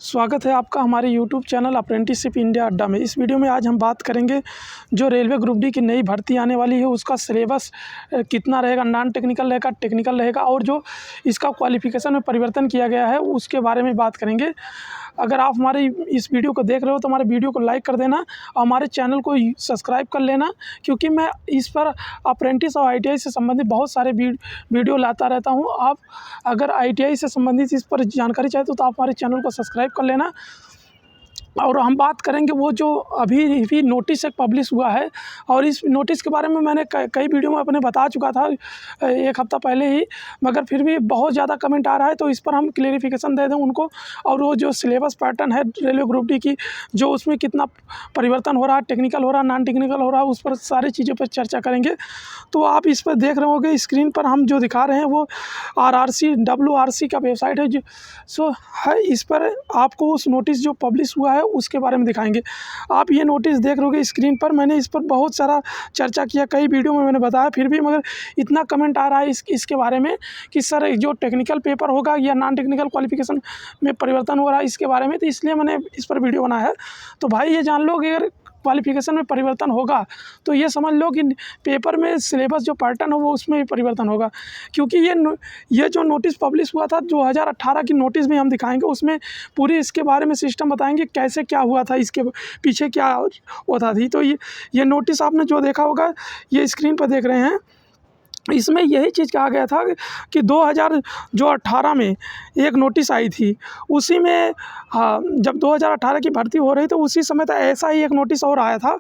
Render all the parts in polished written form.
स्वागत है आपका हमारे यूट्यूब चैनल अप्रेंटिसशिप इंडिया अड्डा में। इस वीडियो में आज हम बात करेंगे जो रेलवे ग्रुप डी की नई भर्ती आने वाली है उसका सिलेबस कितना रहेगा, नॉन टेक्निकल रहेगा, टेक्निकल रहेगा, और जो इसका क्वालिफ़िकेशन में परिवर्तन किया गया है उसके बारे में बात करेंगे। अगर आप हमारे इस वीडियो को देख रहे हो तो हमारे वीडियो को लाइक कर देना और हमारे चैनल को सब्सक्राइब कर लेना, क्योंकि मैं इस पर अप्रेंटिस और ITI से संबंधित बहुत सारे वीडियो लाता रहता हूं। आप अगर ITI से संबंधित इस पर जानकारी चाहते हो तो आप हमारे चैनल को सब्सक्राइब कर लेना। और हम बात करेंगे वो जो अभी भी नोटिस एक पब्लिश हुआ है, और इस नोटिस के बारे में मैंने कई वीडियो में अपने बता चुका था एक हफ़्ता पहले ही, मगर फिर भी बहुत ज़्यादा कमेंट आ रहा है तो इस पर हम क्लेरिफिकेशन दे दें उनको। और वो जो सिलेबस पैटर्न है रेलवे ग्रुप डी की, जो उसमें कितना परिवर्तन हो रहा है, टेक्निकल हो रहा है, नॉन टेक्निकल हो रहा है, उस पर सारी चीज़ों पर चर्चा करेंगे। तो आप इस पर देख रहे होंगे स्क्रीन पर हम जो दिखा रहे हैं वो WRC का वेबसाइट है जो है। इस पर आपको उस नोटिस जो पब्लिश हुआ है उसके बारे में दिखाएंगे। आप ये नोटिस देख रहे होगे स्क्रीन पर। मैंने इस पर बहुत सारा चर्चा किया, कई वीडियो में मैंने बताया, फिर भी मगर इतना कमेंट आ रहा है इसके बारे में कि सर जो टेक्निकल पेपर होगा या नॉन टेक्निकल क्वालिफिकेशन में परिवर्तन हो रहा है इसके बारे में, तो इसलिए मैंने इस पर वीडियो बनाया है। तो भाई ये जान लो कि अगर क्वालिफिकेशन में परिवर्तन होगा तो ये समझ लो कि पेपर में सिलेबस जो पैटर्न हो वो उसमें भी परिवर्तन होगा, क्योंकि ये जो नोटिस पब्लिश हुआ था 2018 की नोटिस भी हम दिखाएंगे। उसमें पूरी इसके बारे में सिस्टम बताएंगे कैसे क्या हुआ था, इसके पीछे क्या होता थी। तो ये नोटिस आपने जो देखा होगा, ये स्क्रीन पर देख रहे हैं, इसमें यही चीज़ कहा गया था कि 2018 में एक नोटिस आई थी। उसी में जब 2018 की भर्ती हो रही तो उसी समय तो ऐसा ही एक नोटिस और आया था,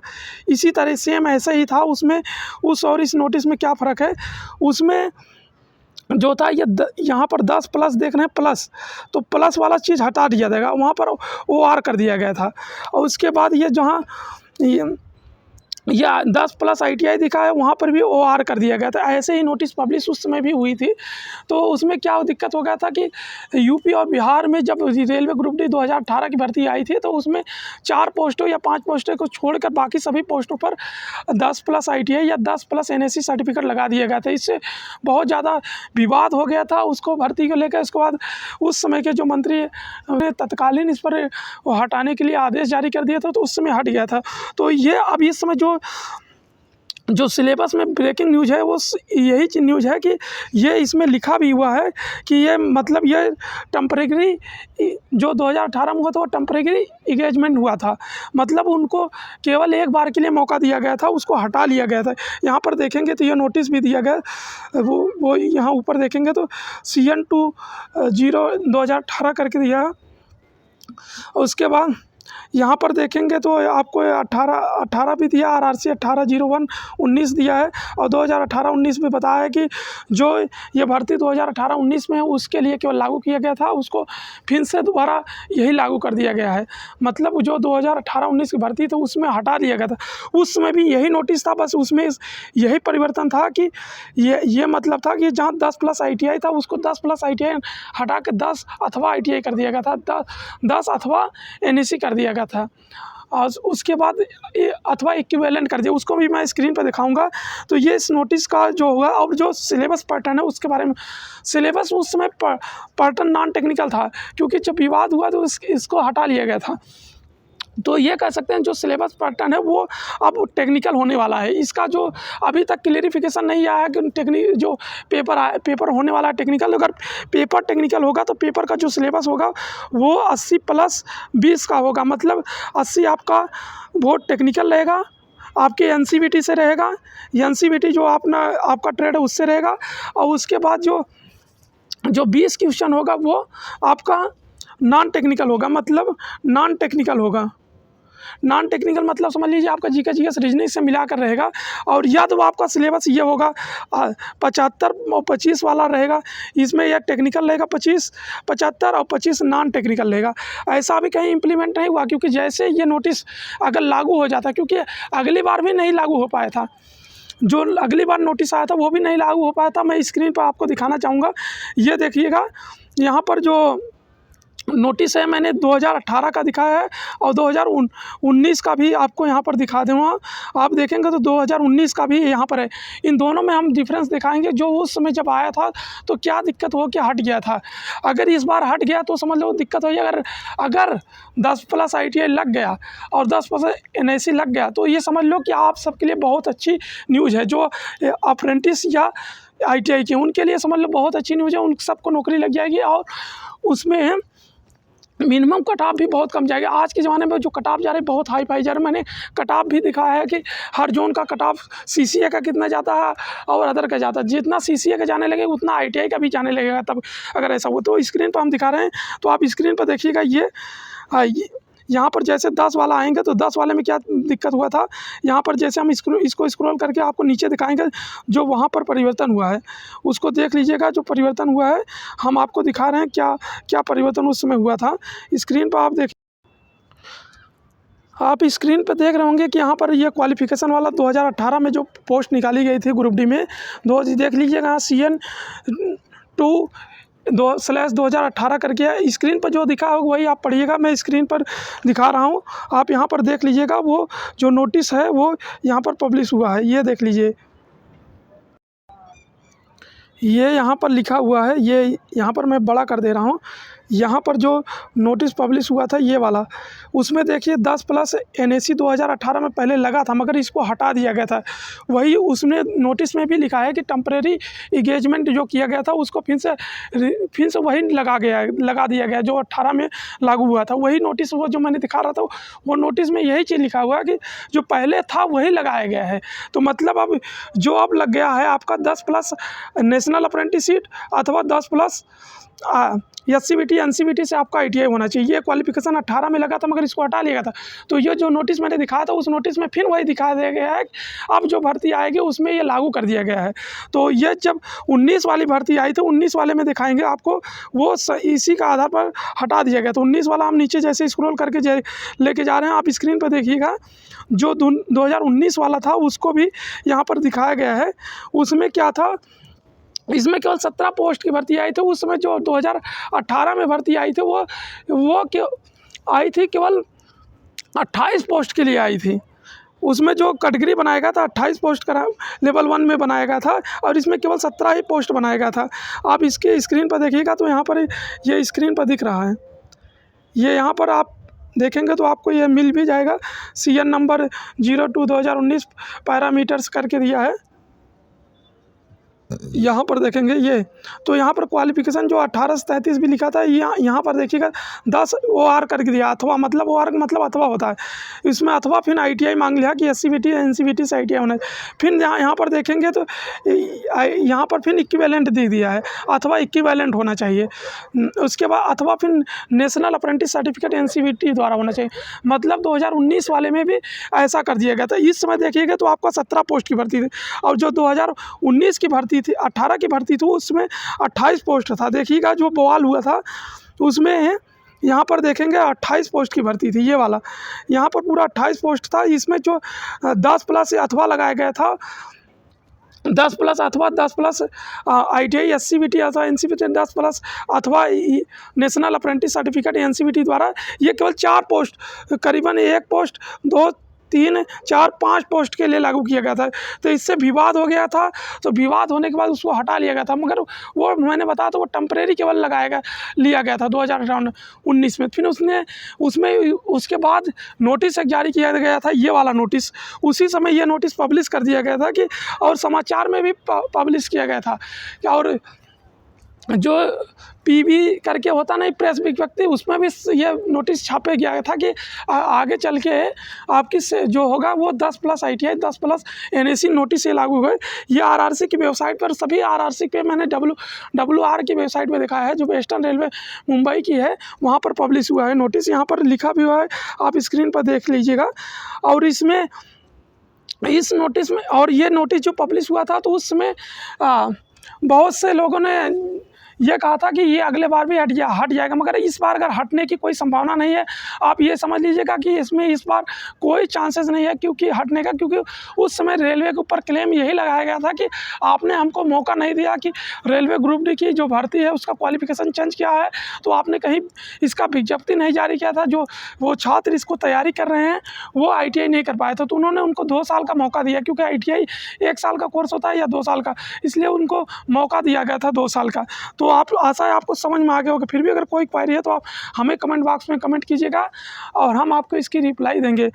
इसी तरह सेम ऐसा ही था। उसमें उस और इस नोटिस में क्या फ़र्क है, उसमें जो था ये यहाँ पर 10+ देख रहे हैं, प्लस, तो प्लस वाला चीज़ हटा दिया जाएगा, वहाँ पर OR कर दिया गया था। और उसके बाद ये जहाँ या 10+ ITI दिखा है वहाँ पर भी OR कर दिया गया था। ऐसे ही नोटिस पब्लिश उस समय भी हुई थी। तो उसमें क्या दिक्कत हो गया था कि यूपी और बिहार में जब रेलवे ग्रुप डी 2018 की भर्ती आई थी तो उसमें 4 पोस्टों या 5 पोस्टों को छोड़कर बाकी सभी पोस्टों पर 10+ ITI या 10+ NSC सर्टिफिकेट लगा दिया गया था। इससे बहुत ज़्यादा विवाद हो गया था उसको भर्ती को लेकर। उसके बाद उस समय के जो मंत्री ने तत्कालीन इस पर हटाने के लिए आदेश जारी कर दिया था, तो उस समय हट गया था। तो ये अब इस समय जो सिलेबस में ब्रेकिंग न्यूज़ है वो यही न्यूज़ है कि ये इसमें लिखा भी हुआ है कि ये मतलब ये टेम्परेरी जो 2018 में हुआ था वो टेम्परेरी इंगेजमेंट हुआ था, मतलब उनको केवल एक बार के लिए मौका दिया गया था, उसको हटा लिया गया था। यहाँ पर देखेंगे तो ये नोटिस भी दिया गया, वो यहाँ ऊपर देखेंगे तो CN 2018 करके दिया। उसके बाद यहाँ पर देखेंगे तो आपको 18 भी दिया, RRC 18/01/19 दिया है, और 2018-19 में बताया है कि जो ये भर्ती 2018-19 में है उसके लिए केवल लागू किया गया था, उसको फिर से दोबारा यही लागू कर दिया गया है। मतलब जो 2018-19 की भर्ती तो उसमें हटा दिया गया था, उसमें भी यही नोटिस था, बस उसमें यही परिवर्तन था कि ये मतलब था कि जहाँ 10+ ITI था उसको 10+ ITI हटा के 10 अथवा ITI कर दिया गया था, 10 अथवा NSC कर दिया गया था। और उसके बाद अथवा इक्विवेलेंट कर दिया, उसको भी मैं स्क्रीन पर दिखाऊंगा। तो ये इस नोटिस का जो होगा। और जो सिलेबस पैटर्न है उसके बारे में, सिलेबस उस समय पैटर्न नॉन टेक्निकल था, क्योंकि जब विवाद हुआ तो इसको हटा लिया गया था। तो ये कह सकते हैं जो सिलेबस पैटर्न है वो अब टेक्निकल होने वाला है। इसका जो अभी तक क्लेरिफिकेशन नहीं आया है कि जो पेपर होने वाला है टेक्निकल। अगर पेपर टेक्निकल होगा तो पेपर का जो सिलेबस होगा वो 80+20 का होगा, मतलब 80 आपका वो टेक्निकल रहेगा, आपके NCVT से रहेगा, NCVT जो आपका ट्रेड है उससे रहेगा, और उसके बाद जो 20 क्वेश्चन होगा वो आपका नॉन टेक्निकल होगा। मतलब नॉन टेक्निकल होगा, नॉन टेक्निकल मतलब समझ लीजिए आपका GK रीजनिंग से मिलाकर रहेगा। और या तो आपका सिलेबस ये होगा 75 और 25 वाला रहेगा, इसमें यह टेक्निकल रहेगा 25, 75 और 25 नॉन टेक्निकल रहेगा। ऐसा भी कहीं इम्प्लीमेंट नहीं हुआ, क्योंकि जैसे ये नोटिस अगर लागू हो जाता, क्योंकि अगली बार भी नहीं लागू हो पाया था, जो अगली बार नोटिस आया था वो भी नहीं लागू हो पाया था। मैं स्क्रीन पर आपको दिखाना चाहूँगा, ये देखिएगा यहाँ पर जो नोटिस है, मैंने 2018 का दिखाया है और 2019 का भी आपको यहाँ पर दिखा दूँगा। आप देखेंगे तो 2019 का भी यहाँ पर है। इन दोनों में हम डिफरेंस दिखाएंगे, जो उस समय जब आया था तो क्या दिक्कत हो के हट गया था। अगर इस बार हट गया तो समझ लो दिक्कत हो जाएगी। अगर 10+ ITI लग गया और 10+ NIC लग गया तो ये समझ लो कि आप सबके लिए बहुत अच्छी न्यूज़ है। जो अप्रेंटिस या ITI के उनके लिए समझ लो बहुत अच्छी न्यूज़ है, उन सबको नौकरी लग जाएगी और उसमें मिनिमम कट ऑफ भी बहुत कम जाएगा। आज के ज़माने में जो कट ऑफ जा रहे हैं बहुत हाई फाई जा रहे हैं। मैंने कट ऑफ भी दिखाया है कि हर जोन का कट ऑफ CCA का कितना जाता है और अदर का जाता है। जितना CCA का जाने लगेगा उतना ITI का भी जाने लगेगा। तब अगर ऐसा हो तो स्क्रीन पर हम दिखा रहे हैं, तो आप स्क्रीन पर देखिएगा। ये यहाँ पर जैसे 10 वाला आएंगे तो 10 वाले में क्या दिक्कत हुआ था। यहाँ पर जैसे हम इसको स्क्रॉल करके आपको नीचे दिखाएंगे जो वहाँ पर परिवर्तन हुआ है उसको देख लीजिएगा। जो परिवर्तन हुआ है हम आपको दिखा रहे हैं क्या क्या परिवर्तन उस समय हुआ था। स्क्रीन पर आप स्क्रीन पर देख रहे होंगे कि यहाँ पर ये क्वालिफ़िकेशन वाला 2018 में जो पोस्ट निकाली गई थी ग्रुप डी में, देख लीजिएगा CN 2/2018 करके स्क्रीन पर जो दिखा होगा वही आप पढ़िएगा। मैं स्क्रीन पर दिखा रहा हूँ, आप यहाँ पर देख लीजिएगा। वो जो नोटिस है वो यहाँ पर पब्लिश हुआ है, ये देख लीजिए। ये यहाँ पर लिखा हुआ है, ये यहाँ पर मैं बड़ा कर दे रहा हूँ। यहाँ पर जो नोटिस पब्लिश हुआ था ये वाला, उसमें देखिए 10+ NAC 2018 में पहले लगा था मगर इसको हटा दिया गया था। वही उसमें नोटिस में भी लिखा है कि टेम्परेरी इंगेजमेंट जो किया गया था उसको फिर से वही लगा दिया गया जो 18 में लागू हुआ था। वही नोटिस वो जो मैंने दिखा रहा था वो नोटिस में यही चीज़ लिखा हुआ है कि जो पहले था वही लगाया गया है। तो मतलब अब जो अब लग गया है आपका 10+ नेशनल अप्रेंटिसशिप अथवा 10+ SCVT NCVT से आपका ITI होना चाहिए। ये क्वालिफ़िकेशन 18 में लगा था मगर इसको हटा लिया गया था। तो ये जो नोटिस मैंने दिखाया था उस नोटिस में फिर वही दिखा दिया गया है। अब जो भर्ती आएगी उसमें ये लागू कर दिया गया है। तो ये जब 19 वाली भर्ती आई तो 19 वाले में दिखाएंगे आपको, वो इसी का आधार पर हटा दिया गया। तो 19 वाला हम नीचे जैसे स्क्रॉल करके लेके जा रहे हैं, आप स्क्रीन पर देखिएगा। जो 2019 वाला था उसको भी यहाँ पर दिखाया गया है। उसमें क्या था, इसमें केवल 17 पोस्ट की भर्ती आई थी। उस समय जो 2018 में भर्ती आई थी वो आई थी केवल 28 पोस्ट के लिए आई थी। उसमें जो कैटेगरी बनाया गया था 28 पोस्ट का लेवल 1 में बनाया गया था और इसमें केवल 17 ही पोस्ट बनाया गया था। आप इसके स्क्रीन पर देखिएगा तो यहाँ पर ये स्क्रीन पर दिख रहा है। ये यहाँ पर आप देखेंगे तो आपको ये मिल भी जाएगा। CN नंबर 02/2019 पैरामीटर्स करके दिया है। यहाँ पर देखेंगे ये, तो यहाँ पर क्वालिफ़िकेशन जो 18 से 33 भी लिखा था, यहाँ पर देखिएगा 10 OR करके दिया। अथवा मतलब OR मतलब अथवा होता है इसमें, अथवा फिर ITI मांग लिया कि SCVT NCVT से ITI होना है। फिर यहाँ पर देखेंगे तो यहाँ पर फिर इक्विवेलेंट दे दिया है, अथवा इक्विवेलेंट होना चाहिए। उसके बाद अथवा फिर नेशनल अप्रेंटिस सर्टिफिकेट NCVT द्वारा होना चाहिए। मतलब 2019 वाले में भी ऐसा कर दिया गया था। इस समय देखिएगा तो आपका 17 पोस्ट की भर्ती थी और जो 2019 की भर्ती थी 18 की भर्ती थी उसमें 28 पोस्ट था। देखिएगा जो बवाल हुआ था उसमें यहाँ पर देखेंगे 28 पोस्ट की भर्ती थी। ये वाला यहाँ पर पूरा 28 पोस्ट था। इसमें जो 10+ अथवा लगाया गया था, 10+ अथवा 10+ ITI SCVT अथवा NCVT 10+ अथवा नेशनल अप्रेंटिस सर्टिफिकेट NCVT द्वारा ये केवल 4 पोस्ट, करीबन 1 पोस्ट 2 3 4 5 पोस्ट के लिए लागू किया गया था। तो इससे विवाद हो गया था। तो विवाद होने के बाद उसको हटा लिया गया था मगर वो मैंने बताया तो वो टेम्परेरी केवल लिया गया था 2019 में। फिर उसमें उसके बाद नोटिस जारी किया गया था, ये वाला नोटिस। उसी समय ये नोटिस पब्लिश कर दिया गया था कि, और समाचार में भी पब्लिश किया गया था। और जो PV करके होता नहीं प्रेस विज्ञप्ति, उसमें भी ये नोटिस छापे गया था कि आगे चल के आपकी जो होगा वो 10+ ITI 10+ NAC नोटिस से लागू हुए। ये RRC की वेबसाइट पर, सभी RRC पे मैंने WR की वेबसाइट पे देखा है जो वेस्टर्न रेलवे मुंबई की है, वहाँ पर पब्लिश हुआ है नोटिस। यहाँ पर लिखा भी हुआ है, आप स्क्रीन पर देख लीजिएगा। और इसमें इस नोटिस में, और ये नोटिस जो पब्लिश हुआ था तो उसमें बहुत से लोगों ने ये कहा था कि ये अगले बार भी हट जाएगा, मगर इस बार अगर हटने की कोई संभावना नहीं है। आप ये समझ लीजिएगा कि इसमें इस बार कोई चांसेस नहीं है क्योंकि हटने का, क्योंकि उस समय रेलवे के ऊपर क्लेम यही लगाया गया था कि आपने हमको मौका नहीं दिया कि रेलवे ग्रुप डी की जो भर्ती है उसका क्वालिफिकेशन चेंज किया है, तो आपने कहीं इसका विज्ञप्ति नहीं जारी किया था। जो वो छात्र इसको तैयारी कर रहे हैं वो ITI नहीं कर पाए थे, तो उन्होंने उनको 2 साल का मौका दिया, क्योंकि ITI 1 साल का कोर्स होता है या 2 साल का, इसलिए उनको मौका दिया गया था 2 साल का। तो आप आशा है आपको समझ में आ गया होगा। फिर भी अगर कोई क्वेरी है तो आप हमें कमेंट बॉक्स में कमेंट कीजिएगा और हम आपको इसकी रिप्लाई देंगे।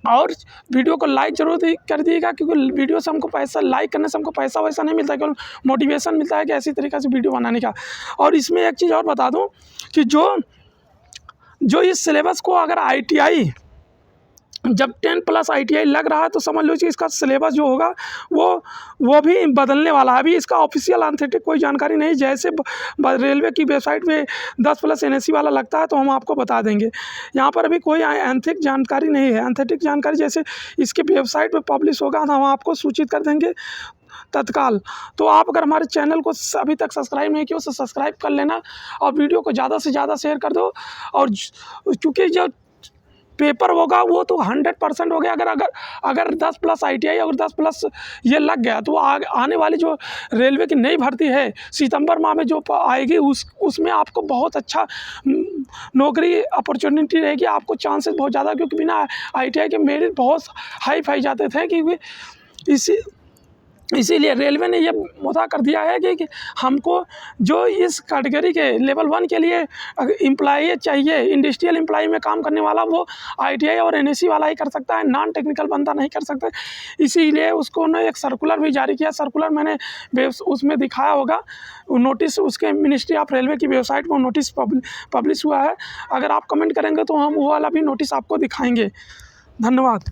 और वीडियो को लाइक जरूर कर दिएगा, क्योंकि वीडियो से हमको पैसा, लाइक करने से हमको पैसा वैसा नहीं मिलता, केवल मोटिवेशन मिलता है कि ऐसी तरीक़े से वीडियो बनाने का। और इसमें एक चीज़ और बता दूं कि जो इस सिलेबस को अगर ITI जब 10+ ITI लग रहा है तो समझ लो कि इसका सिलेबस जो होगा वो भी बदलने वाला है। अभी इसका ऑफिशियल ऑथेंटिक कोई जानकारी नहीं, जैसे रेलवे की वेबसाइट पे 10+ NSE वाला लगता है तो हम आपको बता देंगे। यहाँ पर अभी कोई ऑथेंटिक जानकारी नहीं है। ऑथेंटिक जानकारी जैसे इसके वेबसाइट पे पब्लिश होगा तो हम आपको सूचित कर देंगे तत्काल। तो आप अगर हमारे चैनल को अभी तक सब्सक्राइब नहीं किया तो सब्सक्राइब कर लेना और वीडियो को ज़्यादा से ज़्यादा शेयर कर दो। और क्योंकि जो पेपर होगा वो तो 100% हो गया। अगर 10+ ITI और 10+ ये लग गया तो आने वाली जो रेलवे की नई भर्ती है सितंबर माह में जो आएगी उसमें आपको बहुत अच्छा नौकरी अपॉर्चुनिटी रहेगी। आपको चांसेस बहुत ज़्यादा, क्योंकि बिना ITI के मेरिट बहुत हाई फाई जाते थे, क्योंकि इसीलिए रेलवे ने ये मुद्दा कर दिया है कि हमको जो इस कैटेगरी के लेवल 1 के लिए एम्प्लॉई चाहिए, इंडस्ट्रियल एम्प्लॉई में काम करने वाला, वो ITI और NSE वाला ही कर सकता है, नॉन टेक्निकल बंदा नहीं कर सकता। इसीलिए उसको ने एक सर्कुलर भी जारी किया। सर्कुलर मैंने उसमें दिखाया होगा, नोटिस उसके मिनिस्ट्री ऑफ रेलवे की वेबसाइट पर नोटिस पब्लिश हुआ है। अगर आप कमेंट करेंगे तो हम वो वाला भी नोटिस आपको दिखाएंगे। धन्यवाद।